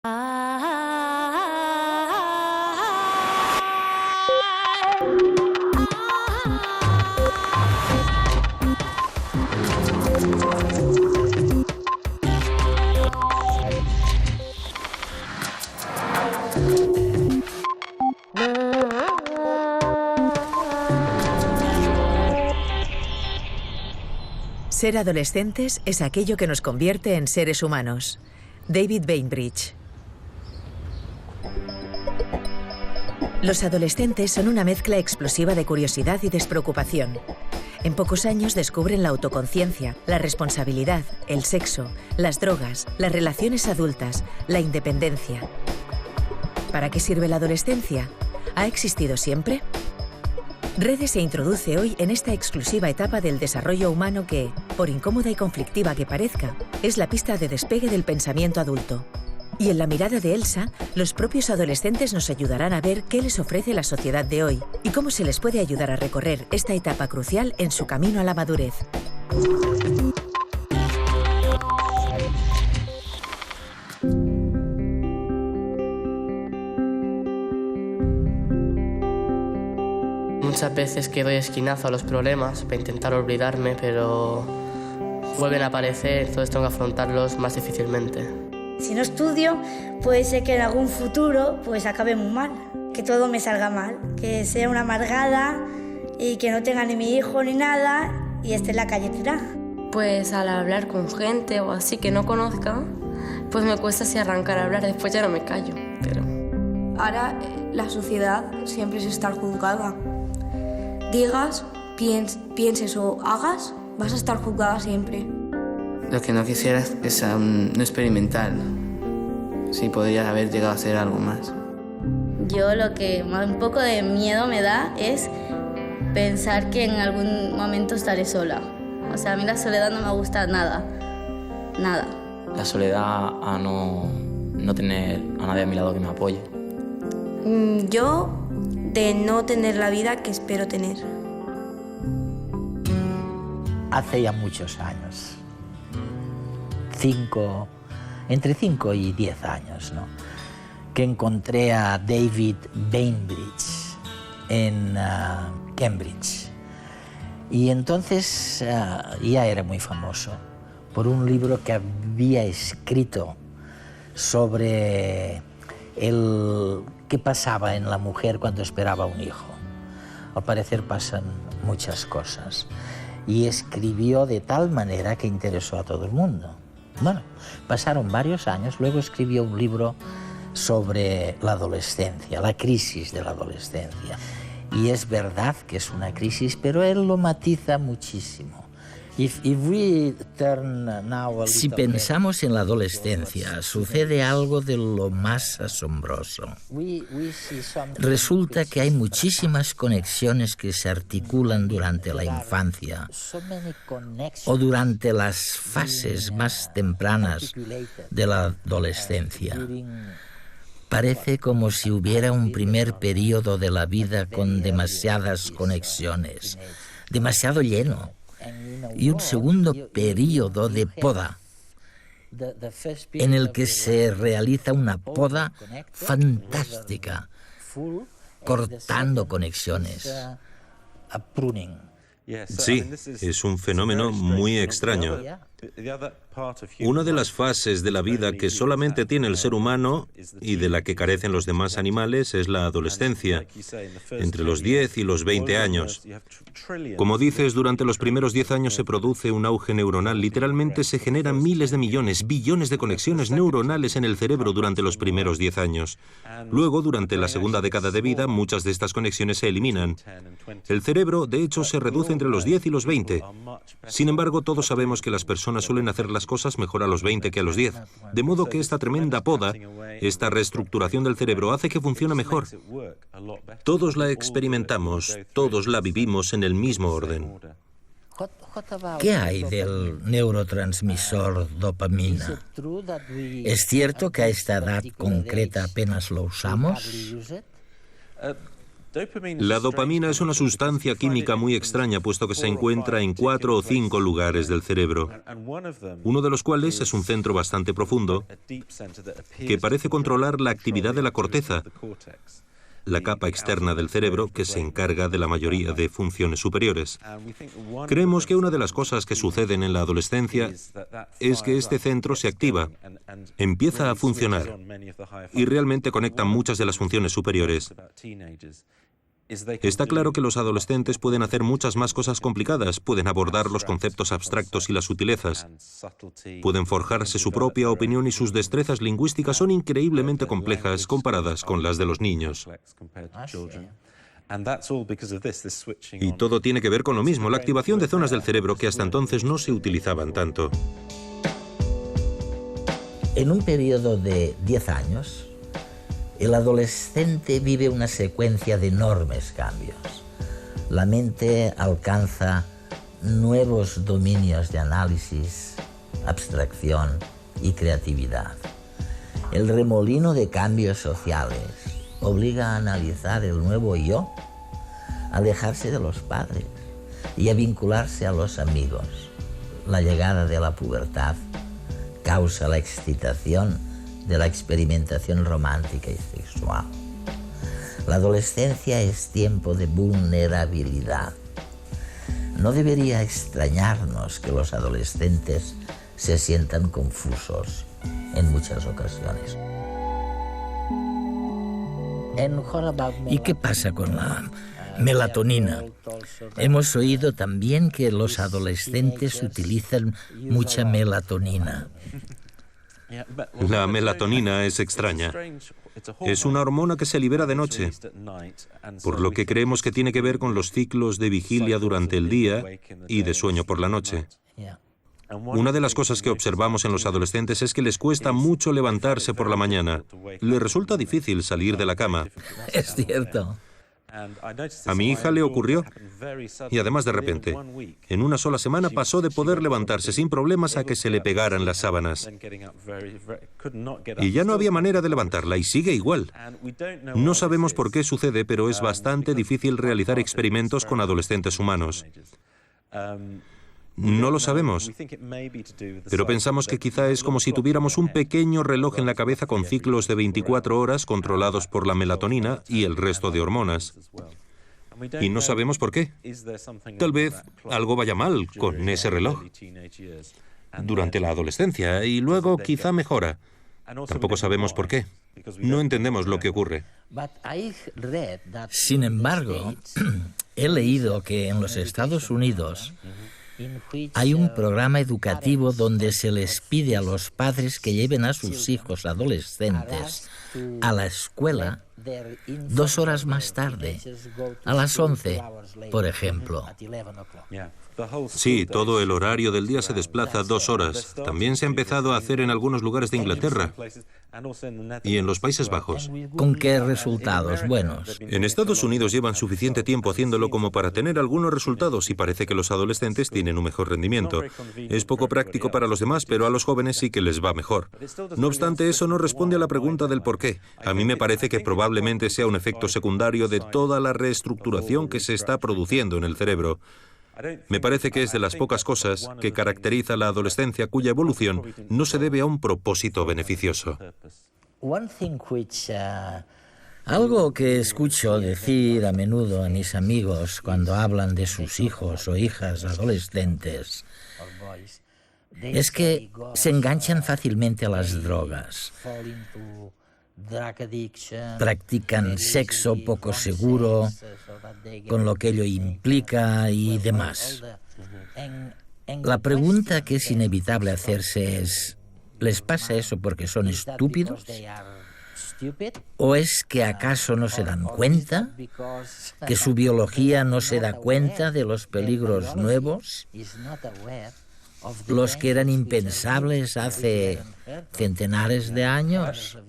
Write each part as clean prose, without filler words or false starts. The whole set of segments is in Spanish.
Ser adolescentes es aquello que nos convierte en seres humanos. David Bainbridge. Los adolescentes son una mezcla explosiva de curiosidad y despreocupación. En pocos años descubren la autoconciencia, la responsabilidad, el sexo, las drogas, las relaciones adultas, la independencia. ¿Para qué sirve la adolescencia? ¿Ha existido siempre? Redes se introduce hoy en esta exclusiva etapa del desarrollo humano que, por incómoda y conflictiva que parezca, es la pista de despegue del pensamiento adulto. Y en la mirada de Elsa, los propios adolescentes nos ayudarán a ver qué les ofrece la sociedad de hoy y cómo se les puede ayudar a recorrer esta etapa crucial en su camino a la madurez. Muchas veces que doy esquinazo a los problemas para intentar olvidarme, pero vuelven a aparecer, entonces tengo que afrontarlos más difícilmente. Si no estudio, puede ser que en algún futuro pues acabe muy mal, que todo me salga mal, que sea una amargada y que no tenga ni mi hijo ni nada y esté en la calle tirada. Pues al hablar con gente o así que no conozca, pues me cuesta así arrancar a hablar, después ya no me callo. Pero ahora la sociedad siempre es estar juzgada. Digas, pienses o hagas, vas a estar juzgada siempre. Lo que no quisiera es no experimentar. Sí, podría haber llegado a hacer algo más. Yo lo que un poco de miedo me da es pensar que en algún momento estaré sola. O sea, a mí la soledad no me gusta nada. Nada. La soledad a no tener a nadie a mi lado que me apoye. Yo de no tener la vida que espero tener. Hace ya muchos años, entre 5 y 10 años, ¿no?, que encontré a David Bainbridge en Cambridge. Y entonces ya era muy famoso por un libro que había escrito sobre qué pasaba en la mujer cuando esperaba un hijo. Al parecer pasan muchas cosas. Y escribió de tal manera que interesó a todo el mundo. Bueno, pasaron varios años, luego escribió un libro sobre la adolescencia, la crisis de la adolescencia. Y es verdad que es una crisis, pero él lo matiza muchísimo. Si pensamos en la adolescencia, sucede algo de lo más asombroso. Resulta que hay muchísimas conexiones que se articulan durante la infancia o durante las fases más tempranas de la adolescencia. Parece como si hubiera un primer periodo de la vida con demasiadas conexiones, demasiado lleno, y un segundo periodo de poda, en el que se realiza una poda fantástica, cortando conexiones. Sí, es un fenómeno muy extraño. Una de las fases de la vida que solamente tiene el ser humano y de la que carecen los demás animales es la adolescencia, entre los 10 y los 20 años. Como dices, durante los primeros 10 años se produce un auge neuronal. Literalmente se generan miles de millones, billones de conexiones neuronales en el cerebro durante los primeros 10 años. Luego, durante la segunda década de vida, muchas de estas conexiones se eliminan. El cerebro, de hecho, se reduce entre los 10 y los 20. Sin embargo, todos sabemos que las personas suelen hacer las cosas mejor a los 20 que a los 10. De modo que esta tremenda poda, esta reestructuración del cerebro hace que funcione mejor. Todos la experimentamos, todos la vivimos en el mismo orden. ¿Qué hay del neurotransmisor dopamina? ¿Es cierto que a esta edad concreta apenas lo usamos? La dopamina es una sustancia química muy extraña, puesto que se encuentra en 4 o 5 lugares del cerebro, uno de los cuales es un centro bastante profundo que parece controlar la actividad de la corteza, la capa externa del cerebro que se encarga de la mayoría de funciones superiores. Creemos que una de las cosas que suceden en la adolescencia es que este centro se activa, empieza a funcionar y realmente conecta muchas de las funciones superiores. Está claro que los adolescentes pueden hacer muchas más cosas complicadas, pueden abordar los conceptos abstractos y las sutilezas, pueden forjarse su propia opinión y sus destrezas lingüísticas son increíblemente complejas comparadas con las de los niños. Y todo tiene que ver con lo mismo, la activación de zonas del cerebro que hasta entonces no se utilizaban tanto. En un periodo de 10 años, el adolescente vive una secuencia de enormes cambios. La mente alcanza nuevos dominios de análisis, abstracción y creatividad. El remolino de cambios sociales obliga a analizar el nuevo yo, a alejarse de los padres y a vincularse a los amigos. La llegada de la pubertad causa la excitación de la experimentación romántica y sexual. La adolescencia es tiempo de vulnerabilidad. No debería extrañarnos que los adolescentes se sientan confusos en muchas ocasiones. ¿Y qué pasa con la melatonina? Hemos oído también que los adolescentes utilizan mucha melatonina. La melatonina es extraña. Es una hormona que se libera de noche, por lo que creemos que tiene que ver con los ciclos de vigilia durante el día y de sueño por la noche. Una de las cosas que observamos en los adolescentes es que les cuesta mucho levantarse por la mañana. Les resulta difícil salir de la cama. Es cierto. A mi hija le ocurrió, y además de repente, en una sola semana pasó de poder levantarse sin problemas a que se le pegaran las sábanas. Y ya no había manera de levantarla, y sigue igual. No sabemos por qué sucede, pero es bastante difícil realizar experimentos con adolescentes humanos. No lo sabemos, pero pensamos que quizá es como si tuviéramos un pequeño reloj en la cabeza con ciclos de 24 horas controlados por la melatonina y el resto de hormonas. Y no sabemos por qué. Tal vez algo vaya mal con ese reloj durante la adolescencia y luego quizá mejora. Tampoco sabemos por qué. No entendemos lo que ocurre. Sin embargo, he leído que en los Estados Unidos hay un programa educativo donde se les pide a los padres que lleven a sus hijos adolescentes a la escuela 2 horas más tarde, a las 11, por ejemplo. Sí, todo el horario del día se desplaza 2 horas. También se ha empezado a hacer en algunos lugares de Inglaterra y en los Países Bajos. ¿Con qué resultados buenos? En Estados Unidos llevan suficiente tiempo haciéndolo como para tener algunos resultados y parece que los adolescentes tienen un mejor rendimiento. Es poco práctico para los demás, pero a los jóvenes sí que les va mejor. No obstante, eso no responde a la pregunta del por qué. A mí me parece que probablemente sea un efecto secundario de toda la reestructuración que se está produciendo en el cerebro. Me parece que es de las pocas cosas que caracteriza la adolescencia cuya evolución no se debe a un propósito beneficioso. Algo que escucho decir a menudo a mis amigos cuando hablan de sus hijos o hijas adolescentes es que se enganchan fácilmente a las drogas. Practican sexo poco seguro, con lo que ello implica y demás. La pregunta que es inevitable hacerse es, ¿les pasa eso porque son estúpidos? ¿O es que acaso no se dan cuenta? ¿Que su biología no se da cuenta de los peligros nuevos? Los que eran impensables hace centenares de años.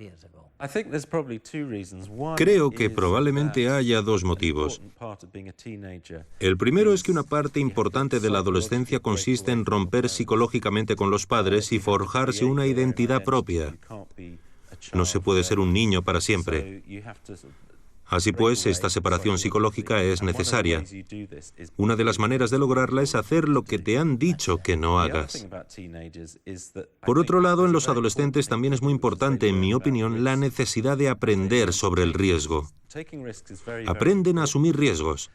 Creo que probablemente haya 2 motivos. El primero es que una parte importante de la adolescencia consiste en romper psicológicamente con los padres y forjarse una identidad propia. No se puede ser un niño para siempre. Así pues, esta separación psicológica es necesaria. Una de las maneras de lograrla es hacer lo que te han dicho que no hagas. Por otro lado, en los adolescentes también es muy importante, en mi opinión, la necesidad de aprender sobre el riesgo. Aprenden a asumir riesgos.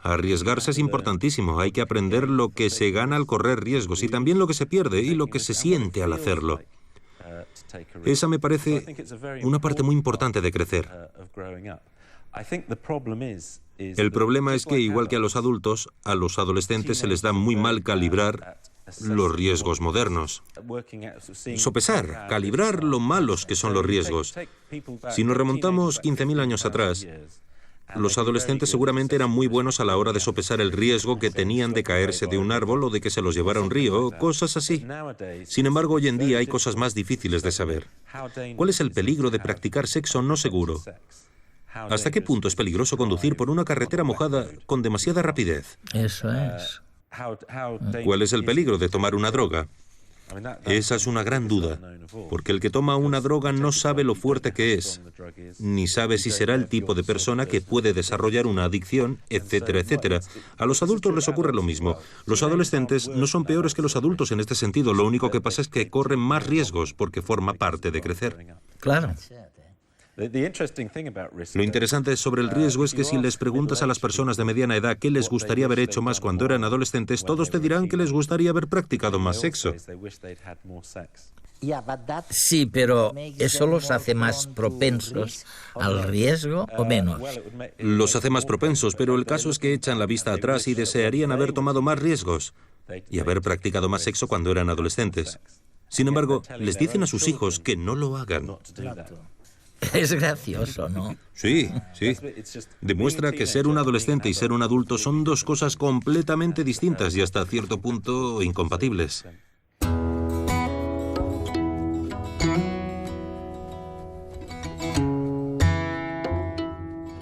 Arriesgarse es importantísimo. Hay que aprender lo que se gana al correr riesgos y también lo que se pierde y lo que se siente al hacerlo. Esa me parece una parte muy importante de crecer. El problema es que, igual que a los adultos, a los adolescentes se les da muy mal calibrar los riesgos modernos. Sopesar, calibrar lo malos que son los riesgos. Si nos remontamos 15.000 años atrás, los adolescentes seguramente eran muy buenos a la hora de sopesar el riesgo que tenían de caerse de un árbol o de que se los llevara un río, cosas así. Sin embargo, hoy en día hay cosas más difíciles de saber. ¿Cuál es el peligro de practicar sexo no seguro? ¿Hasta qué punto es peligroso conducir por una carretera mojada con demasiada rapidez? Eso es. ¿Cuál es el peligro de tomar una droga? Esa es una gran duda, porque el que toma una droga no sabe lo fuerte que es, ni sabe si será el tipo de persona que puede desarrollar una adicción, etcétera, etcétera. A los adultos les ocurre lo mismo. Los adolescentes no son peores que los adultos en este sentido, lo único que pasa es que corren más riesgos porque forma parte de crecer. Claro. Lo interesante sobre el riesgo es que si les preguntas a las personas de mediana edad qué les gustaría haber hecho más cuando eran adolescentes, todos te dirán que les gustaría haber practicado más sexo. Sí, pero ¿eso los hace más propensos al riesgo o menos? Los hace más propensos, pero el caso es que echan la vista atrás y desearían haber tomado más riesgos y haber practicado más sexo cuando eran adolescentes. Sin embargo, les dicen a sus hijos que no lo hagan. Es gracioso, ¿no? Sí, sí. Demuestra que ser un adolescente y ser un adulto son dos cosas completamente distintas y hasta cierto punto incompatibles.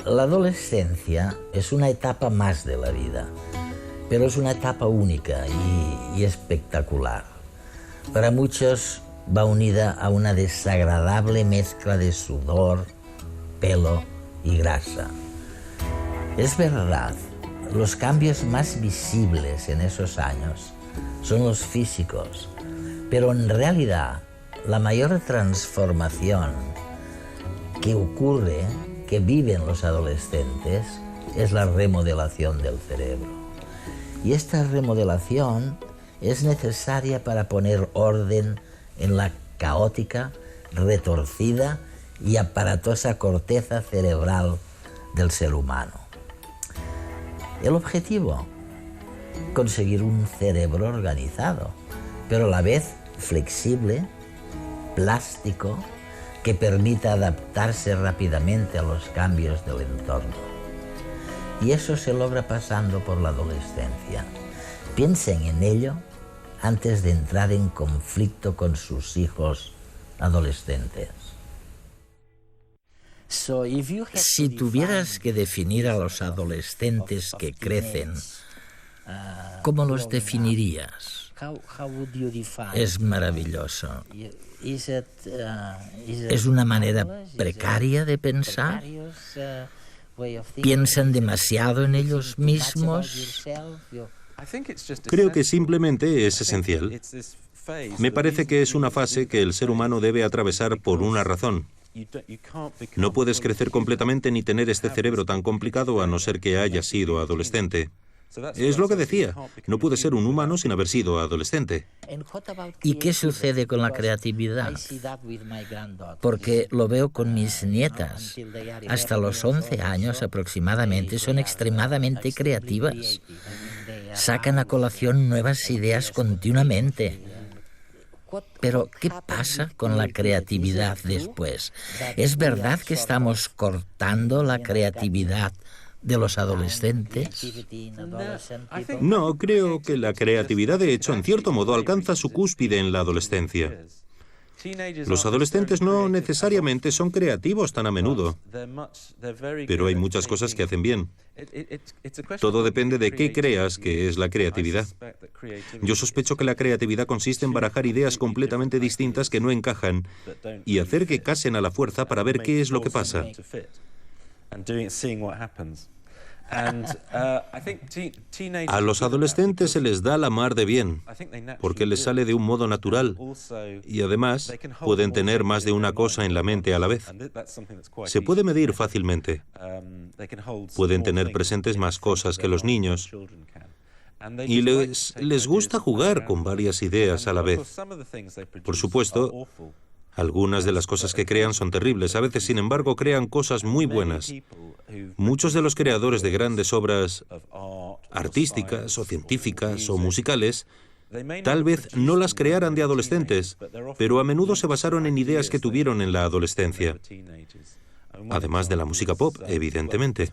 La adolescencia es una etapa más de la vida, pero es una etapa única y espectacular. Para muchos va unida a una desagradable mezcla de sudor, pelo y grasa. Es verdad, los cambios más visibles en esos años son los físicos, pero en realidad la mayor transformación que ocurre, que viven los adolescentes, es la remodelación del cerebro. Y esta remodelación es necesaria para poner orden en la caótica, retorcida y aparatosa corteza cerebral del ser humano. El objetivo, conseguir un cerebro organizado, pero a la vez flexible, plástico, que permita adaptarse rápidamente a los cambios del entorno. Y eso se logra pasando por la adolescencia. Piensen en ello antes de entrar en conflicto con sus hijos adolescentes. Si tuvieras que definir a los adolescentes que crecen, ¿cómo los definirías? Es maravilloso. ¿Es una manera precaria de pensar? ¿Piensan demasiado en ellos mismos? Creo que simplemente es esencial. Me parece que es una fase que el ser humano debe atravesar por una razón. No puedes crecer completamente ni tener este cerebro tan complicado a no ser que hayas sido adolescente. Es lo que decía, no puedes ser un humano sin haber sido adolescente. ¿Y qué sucede con la creatividad? Porque lo veo con mis nietas. Hasta los 11 años aproximadamente son extremadamente creativas. Sacan a colación nuevas ideas continuamente. Pero, ¿qué pasa con la creatividad después? ¿Es verdad que estamos cortando la creatividad de los adolescentes? No, creo que la creatividad, de hecho, en cierto modo, alcanza su cúspide en la adolescencia. Los adolescentes no necesariamente son creativos tan a menudo, pero hay muchas cosas que hacen bien. Todo depende de qué creas que es la creatividad. Yo sospecho que la creatividad consiste en barajar ideas completamente distintas que no encajan y hacer que casen a la fuerza para ver qué es lo que pasa. A los adolescentes se les da la mar de bien, porque les sale de un modo natural y además pueden tener más de una cosa en la mente a la vez. Se puede medir fácilmente. Pueden tener presentes más cosas que los niños y les gusta jugar con varias ideas a la vez. Por supuesto, algunas de las cosas que crean son terribles. A veces, sin embargo, crean cosas muy buenas. Muchos de los creadores de grandes obras artísticas o científicas o musicales tal vez no las crearan de adolescentes, pero a menudo se basaron en ideas que tuvieron en la adolescencia. Además de la música pop, evidentemente,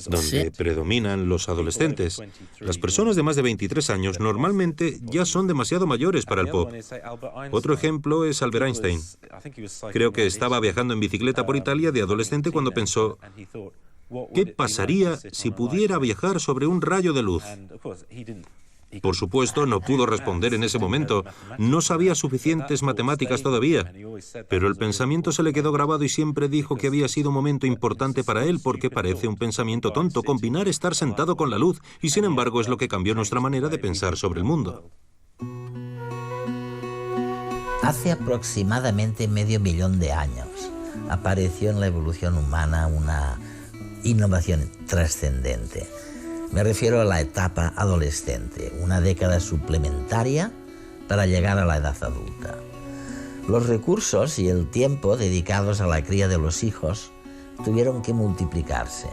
donde predominan los adolescentes. Las personas de más de 23 años normalmente ya son demasiado mayores para el pop. Otro ejemplo es Albert Einstein. Creo que estaba viajando en bicicleta por Italia de adolescente cuando pensó: ¿qué pasaría si pudiera viajar sobre un rayo de luz? Por supuesto, no pudo responder en ese momento. No sabía suficientes matemáticas todavía. Pero el pensamiento se le quedó grabado y siempre dijo que había sido un momento importante para él, porque parece un pensamiento tonto combinar estar sentado con la luz, y sin embargo es lo que cambió nuestra manera de pensar sobre el mundo. Hace aproximadamente 500.000 de años apareció en la evolución humana una innovación trascendente. Me refiero a la etapa adolescente, una década suplementaria para llegar a la edad adulta. Los recursos y el tiempo dedicados a la cría de los hijos tuvieron que multiplicarse.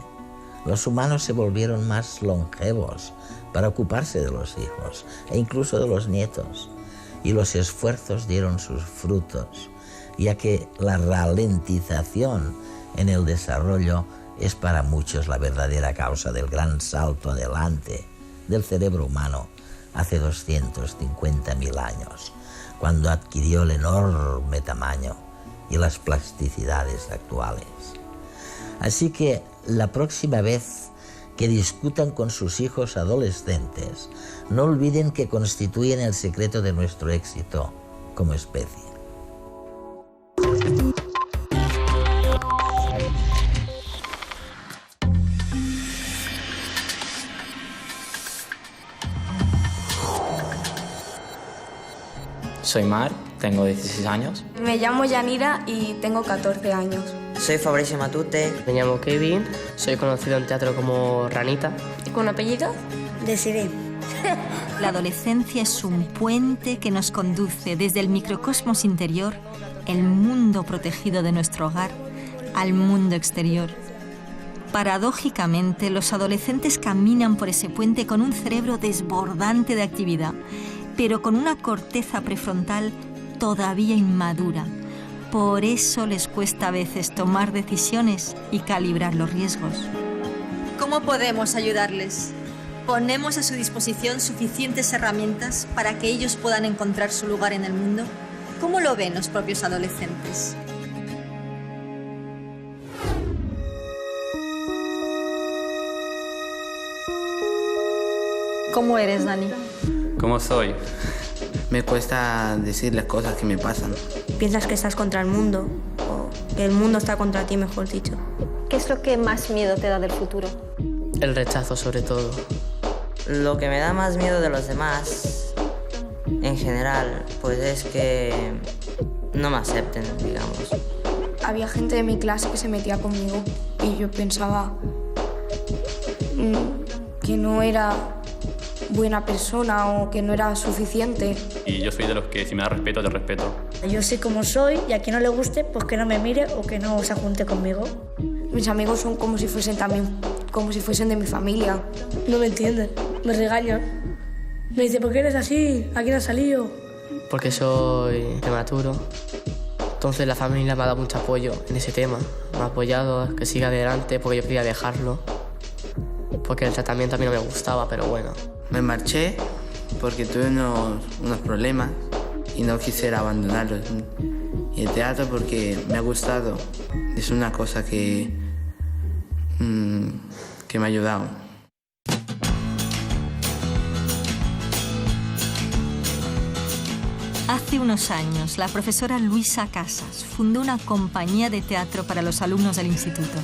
Los humanos se volvieron más longevos para ocuparse de los hijos e incluso de los nietos, y los esfuerzos dieron sus frutos, ya que la ralentización en el desarrollo es para muchos la verdadera causa del gran salto adelante del cerebro humano hace 250.000 años, cuando adquirió el enorme tamaño y las plasticidades actuales. Así que la próxima vez que discutan con sus hijos adolescentes, no olviden que constituyen el secreto de nuestro éxito como especie. Soy Mar, tengo 16 años. Me llamo Yanira y tengo 14 años. Soy Fabricio Matute. Me llamo Kevin, soy conocido en teatro como Ranita. ¿Y con apellido? Desiree. La adolescencia es un puente que nos conduce desde el microcosmos interior, el mundo protegido de nuestro hogar, al mundo exterior. Paradójicamente, los adolescentes caminan por ese puente con un cerebro desbordante de actividad, pero con una corteza prefrontal todavía inmadura. Por eso les cuesta a veces tomar decisiones y calibrar los riesgos. ¿Cómo podemos ayudarles? ¿Ponemos a su disposición suficientes herramientas para que ellos puedan encontrar su lugar en el mundo? ¿Cómo lo ven los propios adolescentes? ¿Cómo eres, Dani? ¿Cómo soy? Me cuesta decir las cosas que me pasan. Piensas que estás contra el mundo, o que el mundo está contra ti, mejor dicho. ¿Qué es lo que más miedo te da del futuro? El rechazo, sobre todo. Lo que me da más miedo de los demás, en general, pues es que no me acepten, digamos. Había gente de mi clase que se metía conmigo y yo pensaba que no era buena persona o que no era suficiente. Y yo soy de los que si me da respeto, te respeto. Yo soy como soy y a quien no le guste, pues que no me mire o que no se junte conmigo. Mis amigos son como si fuesen de mi familia. No me entienden, me regañan. Me dice, ¿por qué eres así? ¿A quién has salido? Porque soy prematuro. Entonces la familia me ha dado mucho apoyo en ese tema. Me ha apoyado a que siga adelante porque yo quería dejarlo. Porque el tratamiento a mí no me gustaba, pero bueno. Me marché porque tuve unos problemas y no quisiera abandonarlos. Y el teatro porque me ha gustado. Es una cosa que me ha ayudado. Hace unos años, la profesora Luisa Casas fundó una compañía de teatro para los alumnos del instituto.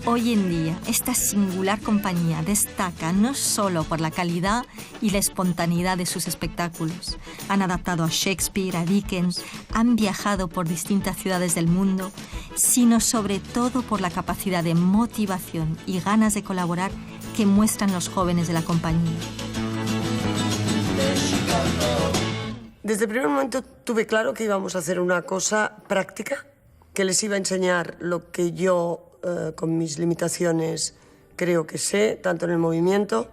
Hoy en día, esta singular compañía destaca no solo por la calidad y la espontaneidad de sus espectáculos. Han adaptado a Shakespeare, a Dickens, han viajado por distintas ciudades del mundo, sino sobre todo por la capacidad de motivación y ganas de colaborar que muestran los jóvenes de la compañía. Desde el primer momento tuve claro que íbamos a hacer una cosa práctica, que les iba a enseñar lo que yo, con mis limitaciones, creo que sé, tanto en el movimiento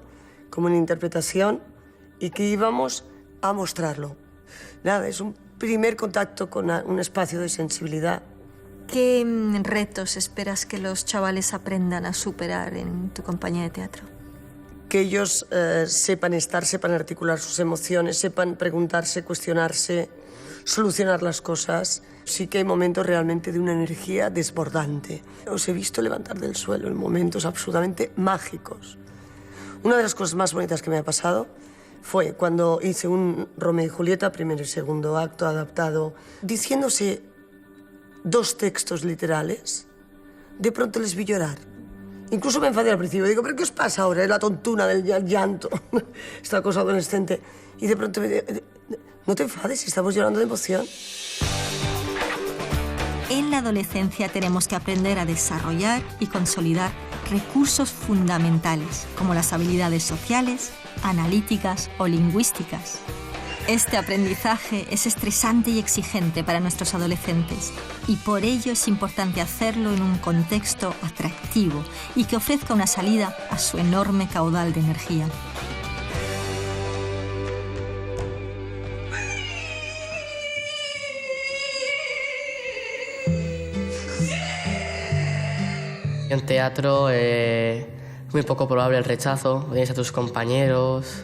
como en interpretación, y que íbamos a mostrarlo. Nada, es un primer contacto con un espacio de sensibilidad. ¿Qué retos esperas que los chavales aprendan a superar en tu compañía de teatro? Que ellos sepan estar, sepan articular sus emociones, sepan preguntarse, cuestionarse, solucionar las cosas. Sí que hay momentos realmente de una energía desbordante. Os he visto levantar del suelo en momentos absolutamente mágicos. Una de las cosas más bonitas que me ha pasado fue cuando hice un Romeo y Julieta, primero y segundo acto adaptado, diciéndose 2 textos literales. De pronto les vi llorar. Incluso me enfadé al principio. Digo, ¿pero qué os pasa ahora? Es la tontuna del llanto, esta cosa adolescente. Y de pronto me digo, no te enfades, estamos llorando de emoción. En la adolescencia tenemos que aprender a desarrollar y consolidar recursos fundamentales, como las habilidades sociales, analíticas o lingüísticas. Este aprendizaje es estresante y exigente para nuestros adolescentes y por ello es importante hacerlo en un contexto atractivo y que ofrezca una salida a su enorme caudal de energía. En teatro es muy poco probable el rechazo, vienes a tus compañeros,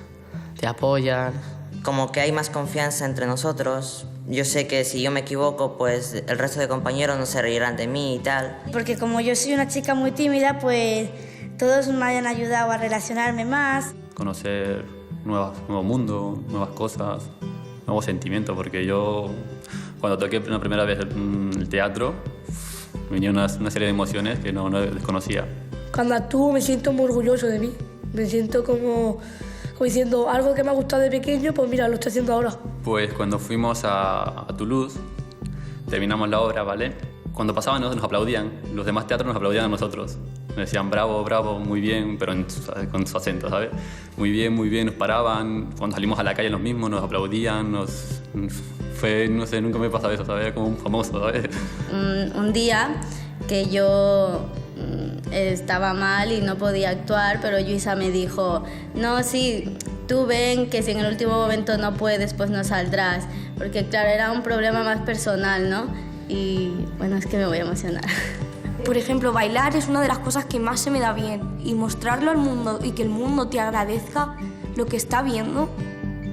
te apoyan. Como que hay más confianza entre nosotros. Yo sé que si yo me equivoco, pues el resto de compañeros no se reirán de mí y tal. Porque como yo soy una chica muy tímida, pues todos me hayan ayudado a relacionarme más. Conocer nuevo mundo, nuevas cosas, nuevos sentimientos, porque yo cuando toqué la primera vez el teatro, me venía una serie de emociones que no desconocía. Cuando actúo me siento muy orgulloso de mí, me siento como diciendo algo que me ha gustado de pequeño, pues mira, lo estoy haciendo ahora. Pues cuando fuimos a Toulouse, terminamos la obra, ¿vale? Cuando pasaban nos aplaudían, los demás teatros nos aplaudían a nosotros. Nos decían bravo, bravo, muy bien, pero con su acento, ¿sabes? Muy bien, nos paraban. Cuando salimos a la calle los mismos nos aplaudían, fue, no sé, nunca me pasaba eso, ¿sabes? Como un famoso, ¿sabes? Un día que yo estaba mal y no podía actuar, pero Luisa me dijo, no, sí, tú ven que si en el último momento no puedes, pues no saldrás. Porque claro, era un problema más personal, ¿no? Y bueno, es que me voy a emocionar. Por ejemplo, bailar es una de las cosas que más se me da bien. Y mostrarlo al mundo y que el mundo te agradezca lo que está viendo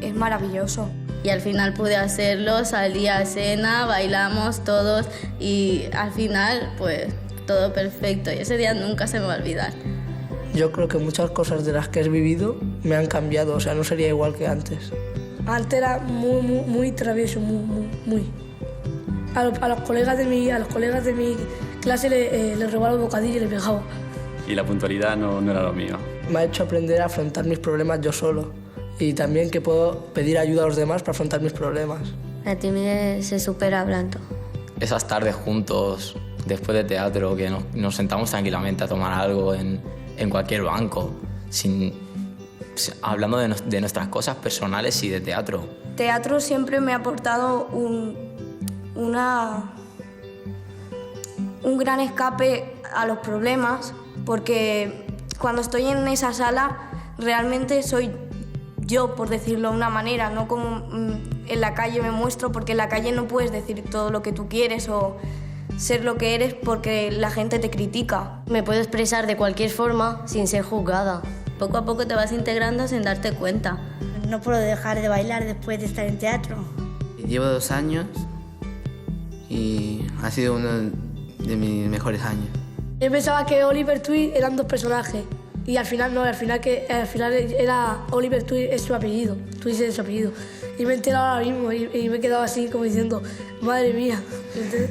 es maravilloso. Y al final pude hacerlo, salí a escena, bailamos todos y al final pues todo perfecto. Y ese día nunca se me va a olvidar. Yo creo que muchas cosas de las que he vivido me han cambiado, o sea, no sería igual que antes. Antes era muy travieso, muy. A los colegas de mi clase les robaba el bocadillo y les pegaba. Y la puntualidad no era lo mío. Me ha hecho aprender a afrontar mis problemas yo solo. Y también que puedo pedir ayuda a los demás para afrontar mis problemas. La timidez se supera hablando. Esas tardes juntos, después de teatro, que nos sentamos tranquilamente a tomar algo en cualquier banco, hablando de nuestras cosas personales y de teatro. Teatro siempre me ha aportado un gran escape a los problemas, porque cuando estoy en esa sala realmente soy yo, por decirlo de una manera, no como en la calle me muestro, porque en la calle no puedes decir todo lo que tú quieres o ser lo que eres porque la gente te critica. Me puedo expresar de cualquier forma sin ser juzgada. Poco a poco te vas integrando sin darte cuenta. No puedo dejar de bailar después de estar en teatro. Llevo 2 años y ha sido uno de mis mejores años. Yo pensaba que Oliver Twist eran 2 personajes Y al final no, al final era Oliver Twist, es su apellido, Twist es su apellido. Y me he enterado ahora mismo y me he quedado así como diciendo, madre mía. ¿Entiendes?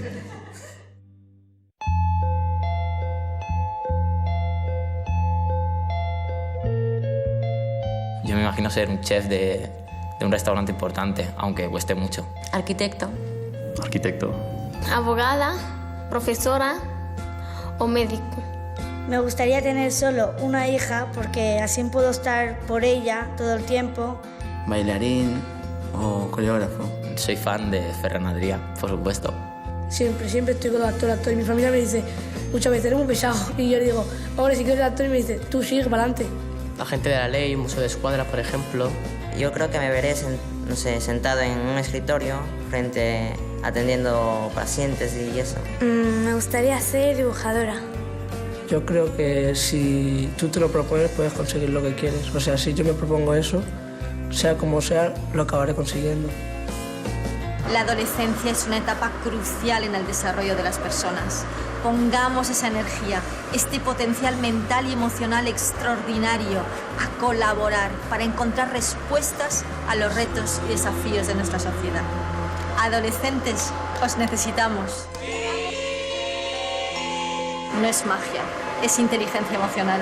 Yo me imagino ser un chef de un restaurante importante, aunque cueste mucho. Arquitecto. Arquitecto. Abogada, profesora o médico. Me gustaría tener solo una hija porque así puedo estar por ella todo el tiempo. Bailarín o coreógrafo. Soy fan de Ferran Adrià, por supuesto. Siempre estoy con los actores. Y mi familia me dice, muchas veces eres muy pesado. Y yo le digo, ahora si quieres ser actor, y me dice, tú sigue para adelante. Agente de la ley, Museo de Escuadra, por ejemplo. Yo creo que me veré, sentado en un escritorio, atendiendo pacientes y eso. Me gustaría ser dibujadora. Yo creo que si tú te lo propones, puedes conseguir lo que quieres. O sea, si yo me propongo eso, sea como sea, lo acabaré consiguiendo. La adolescencia es una etapa crucial en el desarrollo de las personas. Pongamos esa energía, este potencial mental y emocional extraordinario a colaborar para encontrar respuestas a los retos y desafíos de nuestra sociedad. Adolescentes, os necesitamos. No es magia, es inteligencia emocional.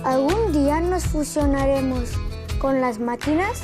¿Algún día nos fusionaremos con las máquinas?